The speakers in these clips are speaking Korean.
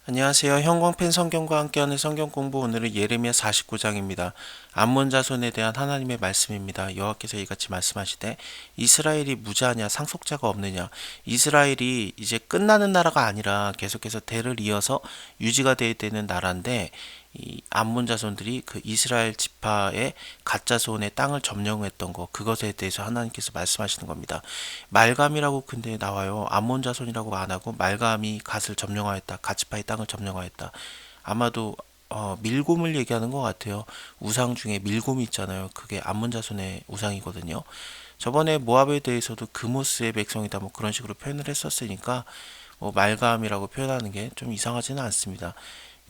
안녕하세요. 형광펜 성경과 함께하는 성경 공부, 오늘은 예레미야 49장입니다. 암몬 자손에 대한 하나님의 말씀입니다. 여호와께서 이같이 말씀하시되 이스라엘이 무자하냐 상속자가 없느냐. 이스라엘이 이제 끝나는 나라가 아니라 계속해서 대를 이어서 유지가 되어야 되는 나라인데, 이 암몬 자손들이 그 이스라엘 지파의 가짜 소원의 땅을 점령했던 거, 그것에 대해서 하나님께서 말씀하시는 겁니다. 말감이라고 근데 나와요. 암몬 자손이라고 안 하고 말감이 갓을 점령하였다, 갓지파의 땅을 점령하였다. 아마도 밀곰을 얘기하는 것 같아요. 우상 중에 밀곰이 있잖아요. 그게 암몬 자손의 우상이거든요. 저번에 모압에 대해서도 그모스의 백성이다 뭐 그런 식으로 표현을 했었으니까 뭐 말감이라고 표현하는 게 좀 이상하지는 않습니다.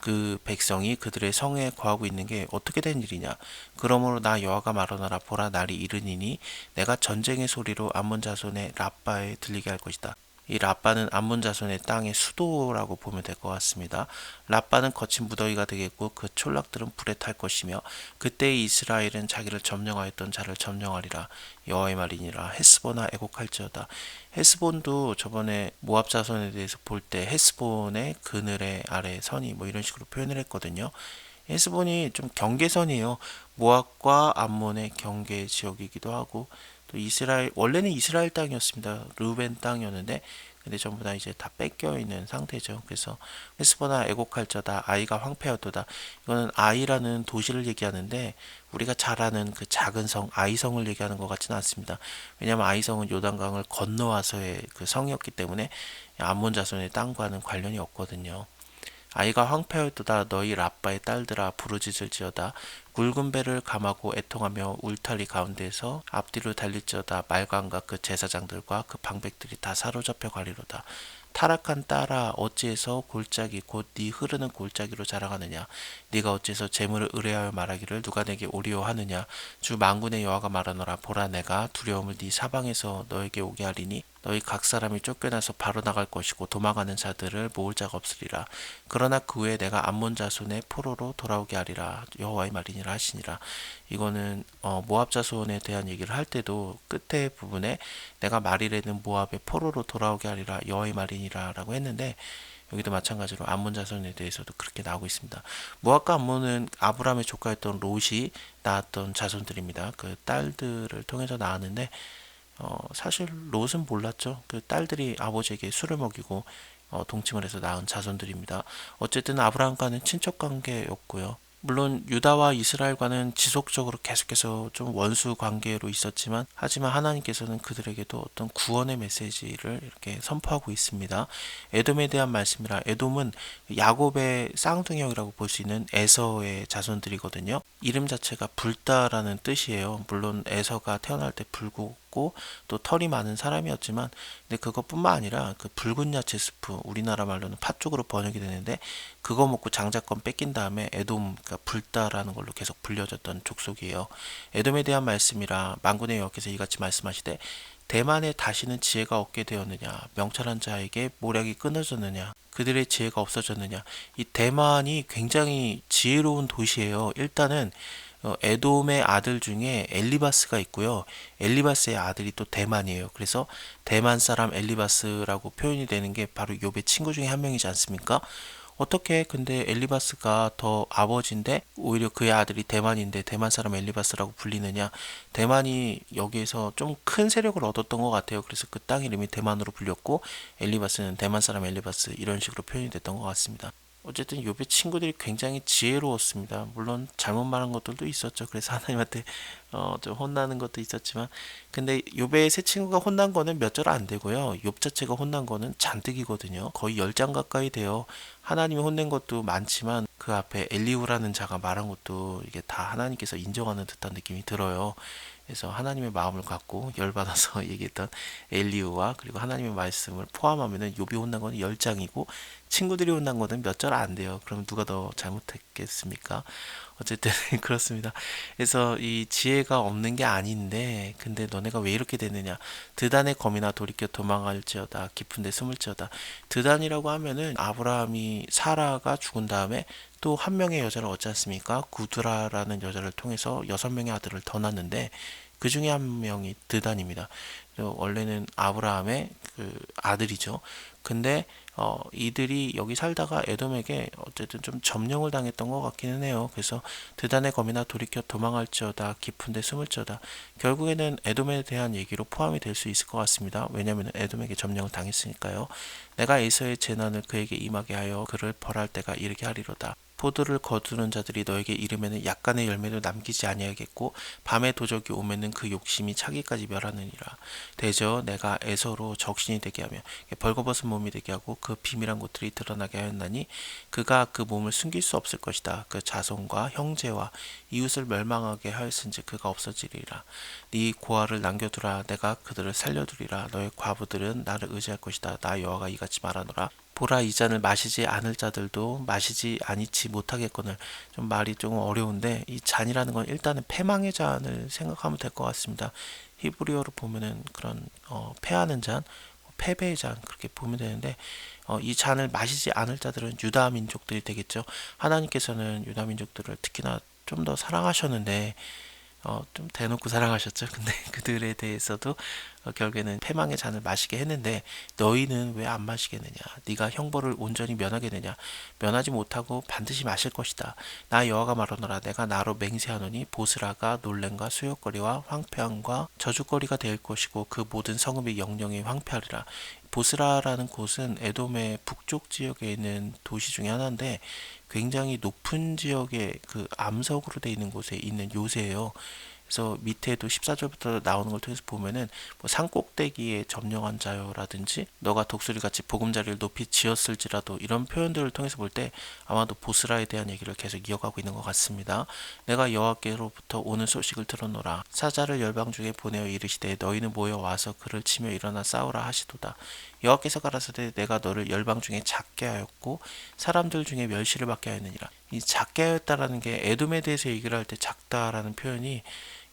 그 백성이 그들의 성에 거하고 있는 게 어떻게 된 일이냐. 그러므로 나 여호와가 말하노라. 보라, 날이 이르니니 내가 전쟁의 소리로 암몬 자손의 라빠에 들리게 할 것이다. 이 라빠는 암몬 자손의 땅의 수도라고 보면 될 것 같습니다. 라빠는 거친 무더기가 되겠고 그 촌락들은 불에 탈 것이며 그때 이스라엘은 자기를 점령하였던 자를 점령하리라. 여호와의 말이니라. 헤스보나 애곡할지어다. 헤스본도 저번에 모압 자손에 대해서 볼 때 헤스본의 그늘의 아래 선이 뭐 이런 식으로 표현을 했거든요. 헤스본이 좀 경계선이에요. 모압과 암몬의 경계 지역이기도 하고, 또 이스라엘, 원래는 이스라엘 땅이었습니다. 르벤 땅이었는데 근데 전부 다 이제 다 뺏겨 있는 상태죠. 그래서 헤스보나 애곡할저다, 아이가 황폐하도다. 이거는 아이라는 도시를 얘기하는데 우리가 잘 아는 그 작은 성 아이성을 얘기하는 것 같지는 않습니다. 왜냐하면 아이성은 요단강을 건너와서의 그 성이었기 때문에 암몬 자손의 땅과는 관련이 없거든요. 아이가 황폐하였도다. 너희 라빠의 딸들아 부르짖을지어다. 굵은 배를 감하고 애통하며 울타리 가운데에서 앞뒤로 달릴지어다. 말관과 그 제사장들과 그 방백들이 다 사로잡혀 가리로다. 타락한 딸아, 어찌해서 골짜기 곧 네 흐르는 골짜기로 자랑하느냐. 네가 어찌해서 재물을 의뢰하여 말하기를 누가 내게 오리오 하느냐. 주 만군의 여호와가 말하노라. 보라, 내가 두려움을 네 사방에서 너에게 오게 하리니 너희 각 사람이 쫓겨나서 바로 나갈 것이고 도망가는 자들을 모을 자가 없으리라. 그러나 그 후에 내가 암몬 자손의 포로로 돌아오게 하리라. 여호와의 말이니라 하시니라. 이거는 모압 자손에 대한 얘기를 할 때도 끝에 부분에 내가 말이라는 모압의 포로로 돌아오게 하리라. 여호와의 말이니라라고 했는데, 여기도 마찬가지로 암몬 자손에 대해서도 그렇게 나오고 있습니다. 모압과 암몬은 아브라함의 조카였던 롯이 낳았던 자손들입니다. 그 딸들을 통해서 낳았는데, 사실 롯은 몰랐죠. 그 딸들이 아버지에게 술을 먹이고 동침을 해서 낳은 자손들입니다. 어쨌든 아브라함과는 친척 관계였고요. 물론 유다와 이스라엘과는 지속적으로 계속해서 좀 원수 관계로 있었지만, 하지만 하나님께서는 그들에게도 어떤 구원의 메시지를 이렇게 선포하고 있습니다. 에돔에 대한 말씀이라. 에돔은 야곱의 쌍둥이라고 볼 수 있는 에서의 자손들이거든요. 이름 자체가 붉다라는 뜻이에요. 물론 에서가 태어날 때 붉고 또 털이 많은 사람이었지만, 근데 그것뿐만 아니라 그 붉은 야채 스프, 우리나라 말로는 팥 쪽으로 번역이 되는데, 그거 먹고 장자권 뺏긴 다음에 에돔, 그러니까 불다라는 걸로 계속 불려졌던 족속이에요. 에돔에 대한 말씀이라. 만군의 여호와께서 이같이 말씀하시되 대만에 다시는 지혜가 없게 되었느냐. 명철한 자에게 모략이 끊어졌느냐. 그들의 지혜가 없어졌느냐. 이 대만이 굉장히 지혜로운 도시예요. 일단은 에돔의 아들 중에 엘리바스가 있고요. 엘리바스의 아들이 또 대만이에요. 그래서 대만 사람 엘리바스라고 표현이 되는 게 바로 욥의 친구 중에 한 명이지 않습니까? 어떻게 근데 엘리바스가 더 아버지인데 오히려 그의 아들이 대만인데 대만 사람 엘리바스라고 불리느냐. 대만이 여기에서 좀 큰 세력을 얻었던 것 같아요. 그래서 그 땅 이름이 대만으로 불렸고 엘리바스는 대만 사람 엘리바스, 이런 식으로 표현이 됐던 것 같습니다. 어쨌든 욥의 친구들이 굉장히 지혜로웠습니다. 물론 잘못 말한 것들도 있었죠. 그래서 하나님한테 좀 혼나는 것도 있었지만, 근데 욥의 세 친구가 혼난 거는 몇 절 안 되고요. 욥 자체가 혼난 거는 잔뜩이거든요. 거의 10장 가까이 돼요. 하나님이 혼낸 것도 많지만 그 앞에 엘리후라는 자가 말한 것도 이게 다 하나님께서 인정하는 듯한 느낌이 들어요. 그래서 하나님의 마음을 갖고 열받아서 얘기했던 엘리후와 그리고 하나님의 말씀을 포함하면은 욥이 혼난 건 10장이고 친구들이 혼난 거는 몇 절 안 돼요. 그럼 누가 더 잘못했겠습니까? 어쨌든 그렇습니다. 그래서 이 지혜가 없는 게 아닌데 근데 너네가 왜 이렇게 됐느냐. 드단의 검이나 돌이켜 도망갈지어다. 깊은 데 숨을지어다. 드단이라고 하면은 아브라함이 사라가 죽은 다음에 또 한 명의 여자를 얻지 않습니까? 구두라라는 여자를 통해서 6명의 아들을 더 낳는데 그 중에 한 명이 드단입니다. 원래는 아브라함의 그 아들이죠. 근데 이들이 여기 살다가 에돔에게 어쨌든 좀 점령을 당했던 것 같기는 해요. 그래서 드단의 검이나 돌이켜 도망할지어다 깊은 데 숨을지어다. 결국에는 에돔에 대한 얘기로 포함이 될 수 있을 것 같습니다. 왜냐하면 에돔에게 점령을 당했으니까요. 내가 에서의 재난을 그에게 임하게 하여 그를 벌할 때가 이르게 하리로다. 포도를 거두는 자들이 너에게 이르면은 약간의 열매도 남기지 아니하겠고 밤에 도적이 오면은 그 욕심이 차기까지 멸하느니라. 대저 내가 에서로 적신이 되게 하며 벌거벗은 몸이 되게 하고 그 비밀한 곳들이 드러나게 하였나니 그가 그 몸을 숨길 수 없을 것이다. 그 자손과 형제와 이웃을 멸망하게 하였은즉 그가 없어지리라. 네 고아를 남겨두라. 내가 그들을 살려두리라. 너의 과부들은 나를 의지할 것이다. 나 여호와가 이같이 말하노라. 보라 이 잔을 마시지 않을 자들도 마시지 아니치 못하겠거늘. 좀 말이 조금 어려운데 이 잔이라는 건 일단은 패망의 잔을 생각하면 될 것 같습니다. 히브리어로 보면은 그런 패하는 잔, 패배의 잔 그렇게 보면 되는데 이 잔을 마시지 않을 자들은 유다 민족들이 되겠죠. 하나님께서는 유다 민족들을 특히나 좀 더 사랑하셨는데 좀 대놓고 사랑하셨죠. 근데 그들에 대해서도 결국에는 패망의 잔을 마시게 했는데 너희는 왜 안 마시겠느냐? 네가 형벌을 온전히 면하겠느냐? 면하지 못하고 반드시 마실 것이다. 나 여호와가 말하노라. 내가 나로 맹세하노니 보스라가 놀램과 수욕거리와 황폐함과 저주거리가 될 것이고 그 모든 성읍이 영영이 황폐하리라. 보스라라는 곳은 에돔의 북쪽 지역에 있는 도시 중에 하나인데 굉장히 높은 지역의 그 암석으로 되어 있는 곳에 있는 요새예요. 그래서 밑에도 14절부터 나오는 걸 통해서 보면은 뭐 산꼭대기에 점령한 자요라든지 너가 독수리같이 보금자리를 높이 지었을지라도 이런 표현들을 통해서 볼 때 아마도 보스라에 대한 얘기를 계속 이어가고 있는 것 같습니다. 내가 여호와께로부터 오는 소식을 들었노라. 사자를 열방 중에 보내어 이르시되 너희는 모여 와서 그를 치며 일어나 싸우라 하시도다. 여호와께서 가라사대 내가 너를 열방 중에 작게 하였고 사람들 중에 멸시를 받게 하였느니라. 이 작게 하였다라는 게 에돔에 대해서 얘기를 할 때 작다라는 표현이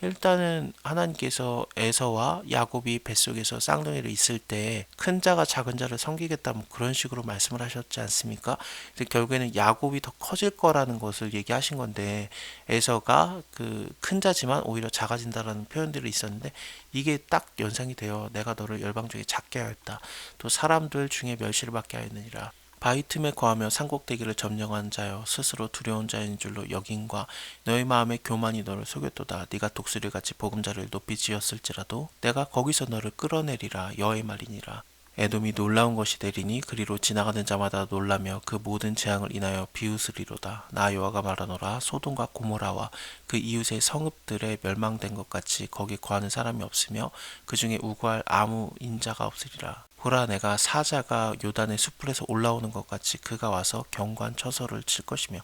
일단은 하나님께서 에서와 야곱이 뱃속에서 쌍둥이를 있을 때 큰 자가 작은 자를 섬기겠다 뭐 그런 식으로 말씀을 하셨지 않습니까? 그래서 결국에는 야곱이 더 커질 거라는 것을 얘기하신 건데 에서가 그 큰 자지만 오히려 작아진다라는 표현들이 있었는데 이게 딱 연상이 되어 내가 너를 열방 중에 작게 하였다. 또 사람들 중에 멸시를 받게 하였느니라. 바위 틈에 거하며 산꼭대기를 점령한 자여 스스로 두려운 자인 줄로 여김과 너의 마음의 교만이 너를 속였도다. 네가 독수리같이 보금자리를 높이 지었을지라도 내가 거기서 너를 끌어내리라. 여호와의 말이니라. 에돔이 놀라운 것이 되리니 그리로 지나가는 자마다 놀라며 그 모든 재앙을 인하여 비웃으리로다. 나 여호와가 말하노라. 소돔과 고모라와 그 이웃의 성읍들에 멸망된 것 같이 거기 거하는 사람이 없으며 그 중에 우고할 아무 인자가 없으리라. 보라 내가 사자가 요단의 숲풀에서 올라오는 것 같이 그가 와서 경관 처소를 칠 것이며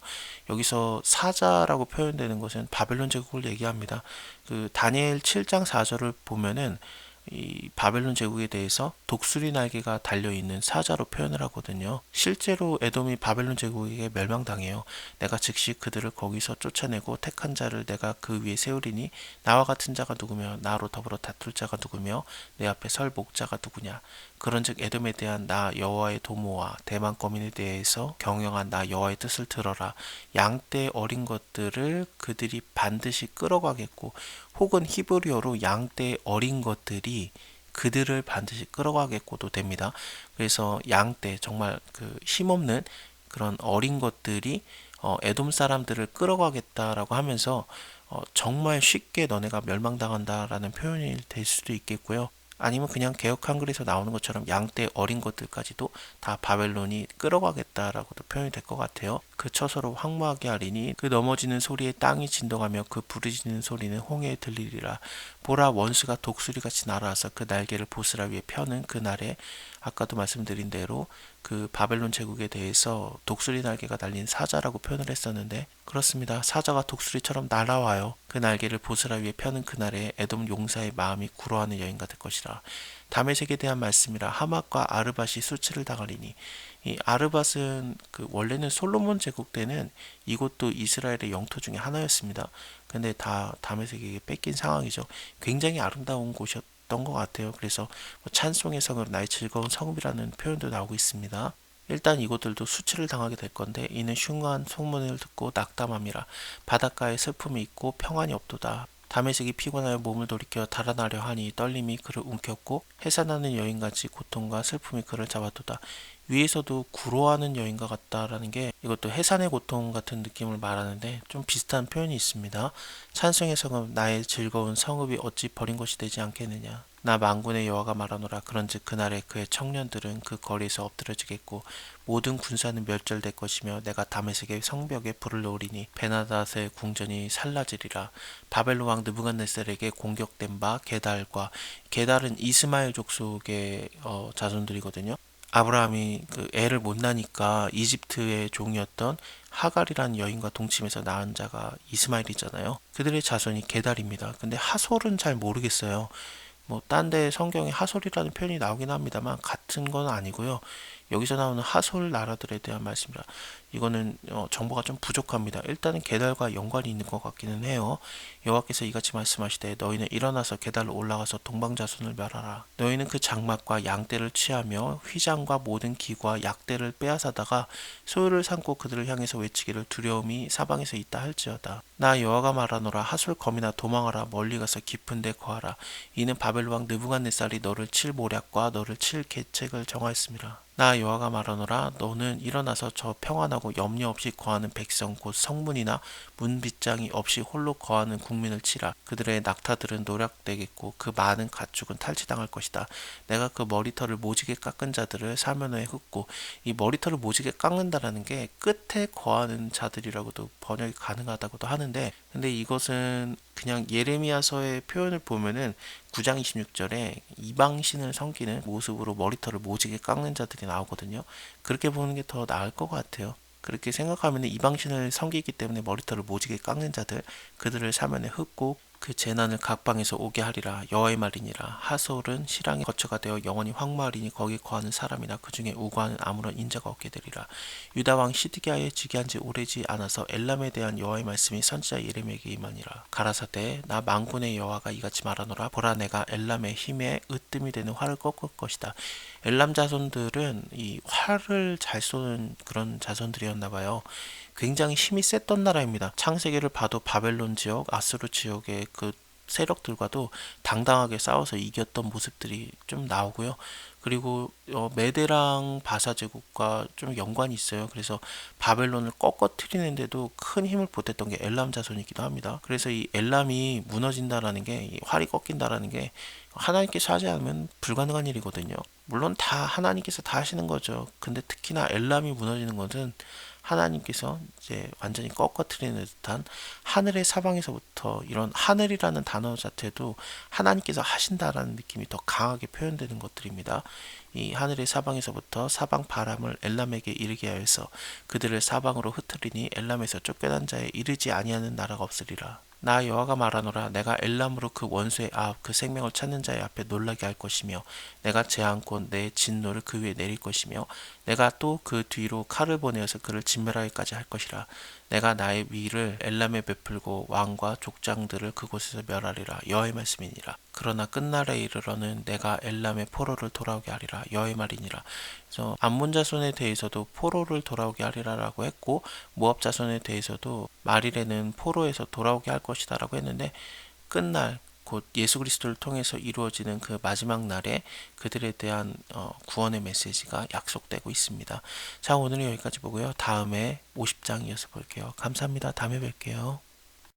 여기서 사자라고 표현되는 것은 바벨론 제국을 얘기합니다. 그 다니엘 7장 4절을 보면은 이 바벨론 제국에 대해서 독수리 날개가 달려있는 사자로 표현을 하거든요. 실제로 에돔이 바벨론 제국에게 멸망당해요. 내가 즉시 그들을 거기서 쫓아내고 택한 자를 내가 그 위에 세우리니 나와 같은 자가 누구며 나로 더불어 다툴 자가 누구며 내 앞에 설 목자가 누구냐. 그런즉 에돔에 대한 나 여호와의 도모와 대만 거민에 대해서 경영한 나 여호와의 뜻을 들어라. 양떼 어린 것들을 그들이 반드시 끌어가겠고 혹은 히브리어로 양떼 어린 것들이 그들을 반드시 끌어가겠고도 됩니다. 그래서 양떼 정말 그 힘없는 그런 어린 것들이 에돔 사람들을 끌어가겠다라고 하면서 정말 쉽게 너네가 멸망당한다라는 표현이 될 수도 있겠고요. 아니면 그냥 개역 한글에서 나오는 것처럼 양떼 어린 것들까지도 다 바벨론이 끌어가겠다라고도 표현이 될 것 같아요. 그 처소로 황무하게 하리니 그 넘어지는 소리에 땅이 진동하며 그 부르짖는 소리는 홍해에 들리리라. 보라 원수가 독수리같이 날아와서 그 날개를 보스라 위에 펴는 그날에 아까도 말씀드린 대로 그 바벨론 제국에 대해서 독수리 날개가 달린 사자라고 표현을 했었는데 그렇습니다. 사자가 독수리처럼 날아와요. 그 날개를 보스라 위에 펴는 그날에 에돔 용사의 마음이 굳어하는 여인가 될 것이라. 다메섹에 대한 말씀이라. 하맛과 아르밧이 수치를 당하리니 이 아르밧은 그 원래는 솔로몬 제국 때는 이곳도 이스라엘의 영토 중에 하나였습니다. 근데 다 다메섹에게 뺏긴 상황이죠. 굉장히 아름다운 곳이었던 것 같아요. 그래서 뭐 찬송의 성으로 나의 즐거운 성읍이라는 표현도 나오고 있습니다. 일단 이곳들도 수치를 당하게 될 건데 이는 흉한 소문을 듣고 낙담함이라. 바닷가에 슬픔이 있고 평안이 없도다. 다메섹이 피곤하여 몸을 돌이켜 달아나려 하니 떨림이 그를 움켰고 해산하는 여인같이 고통과 슬픔이 그를 잡아도다. 위에서도 구로하는 여인과 같다라는 게 이것도 해산의 고통 같은 느낌을 말하는데 좀 비슷한 표현이 있습니다. 찬송의 성읍 나의 즐거운 성읍이 어찌 버린 것이 되지 않겠느냐. 나 만군의 여호와가 말하노라. 그런즉 그날에 그의 청년들은 그 거리에서 엎드러지겠고 모든 군사는 멸절될 것이며 내가 다메섹의 성벽에 불을 놓으리니 베나닷의 궁전이 살라지리라. 바벨론 왕 느부갓네살에게 공격된 바 게달과 게달은 이스마엘 족속의 자손들이거든요. 아브라함이 그 애를 못 낳으니까 이집트의 종이었던 하갈이라는 여인과 동침해서 낳은 자가 이스마엘이잖아요. 그들의 자손이 게달입니다. 근데 하솔은 잘 모르겠어요. 뭐 딴 데 성경에 하솔이라는 표현이 나오긴 합니다만 같은 건 아니고요. 여기서 나오는 하솔 나라들에 대한 말씀이라 이거는 정보가 좀 부족합니다. 일단은 게달과 연관이 있는 것 같기는 해요. 여호와께서 이같이 말씀하시되 너희는 일어나서 게달로 올라가서 동방자손을 멸하라. 너희는 그 장막과 양떼를 취하며 휘장과 모든 기구와 약대를 빼앗아다가 소유를 삼고 그들을 향해서 외치기를 두려움이 사방에서 있다 할지어다. 나 여호와가 말하노라. 하솔 검이나 도망하라. 멀리 가서 깊은 데 거하라. 이는 바벨론 왕 느부갓네살이 너를 칠 모략과 너를 칠 계책을 정하였습니다. 나 여호와가 말하노라. 너는 일어나서 저 평안하고 염려 없이 거하는 백성 곧 성문이나 문빗장이 없이 홀로 거하는 국민을 치라. 그들의 낙타들은 노략되겠고 그 많은 가축은 탈취당할 것이다. 내가 그 머리털을 모지게 깎은 자들을 사면에 흩고 이 머리털을 모지게 깎는다라는 게 끝에 거하는 자들이라고도 번역이 가능하다고도 하는데 근데 이것은 그냥 예레미야서의 표현을 보면은 9장 26절에 이방신을 섬기는 모습으로 머리털을 모지게 깎는 자들이 나오거든요. 그렇게 보는 게 더 나을 것 같아요. 그렇게 생각하면 이방신을 섬기기 때문에 머리털을 모지게 깎는 자들 그들을 사면에 흩고 그 재난을 각방에서 오게 하리라. 여호와의 말이니라. 하솔은 실랑의 거처가 되어 영원히 황무하리니 거기 거하는 사람이나 그 중에 우고하는 아무런 인자가 없게 되리라. 유다 왕 시드기야의 즉위한 지 오래지 않아서 엘람에 대한 여호와의 말씀이 선지자 예레미야에게 임하니라. 가라사대 나 만군의 여호와가 이같이 말하노라. 보라 내가 엘람의 힘에 으뜸이 되는 활을 꺾을 것이다. 엘람 자손들은 이 활을 잘 쏘는 그런 자손들이었나 봐요. 굉장히 힘이 셌던 나라입니다. 창세기를 봐도 바벨론 지역, 아수르 지역의 그 세력들과도 당당하게 싸워서 이겼던 모습들이 좀 나오고요. 그리고 메대랑 바사 제국과 좀 연관이 있어요. 그래서 바벨론을 꺾어트리는데도 큰 힘을 보탰던 게 엘람 자손이기도 합니다. 그래서 이 엘람이 무너진다라는 게, 이 활이 꺾인다라는 게 하나님께서 하지 않으면 불가능한 일이거든요. 물론 다 하나님께서 다 하시는 거죠. 근데 특히나 엘람이 무너지는 것은 하나님께서 이제 완전히 꺾어트리는 듯한 하늘의 사방에서부터 이런 하늘이라는 단어 자체도 하나님께서 하신다라는 느낌이 더 강하게 표현되는 것들입니다. 이 하늘의 사방에서부터 사방 바람을 엘람에게 이르게 하여서 그들을 사방으로 흩으리니 엘람에서 쫓겨난 자에 이르지 아니하는 나라가 없으리라. 나 여호와가 말하노라. 내가 엘람으로 그 원수의 그 생명을 찾는 자의 앞에 놀라게 할 것이며 내가 재앙곧 내 진노를 그 위에 내릴 것이며 내가 또 그 뒤로 칼을 보내어서 그를 진멸하기까지 할 것이라. 내가 나의 위를 엘람에 베풀고 왕과 족장들을 그곳에서 멸하리라. 여호와의 말씀이니라. 그러나 끝날에 이르러는 내가 엘람의 포로를 돌아오게 하리라. 여호와의 말이니라. 그래서 암몬 자손에 대해서도 포로를 돌아오게 하리라라고 했고 모압 자손에 대해서도 말일에는 포로에서 돌아오게 할 것이다라고 했는데 끝날 곧 예수 그리스도를 통해서 이루어지는 그 마지막 날에 그들에 대한 구원의 메시지가 약속되고 있습니다. 자, 오늘은 여기까지 보고요. 다음에 50장 이어서 볼게요. 감사합니다. 다음에 뵐게요.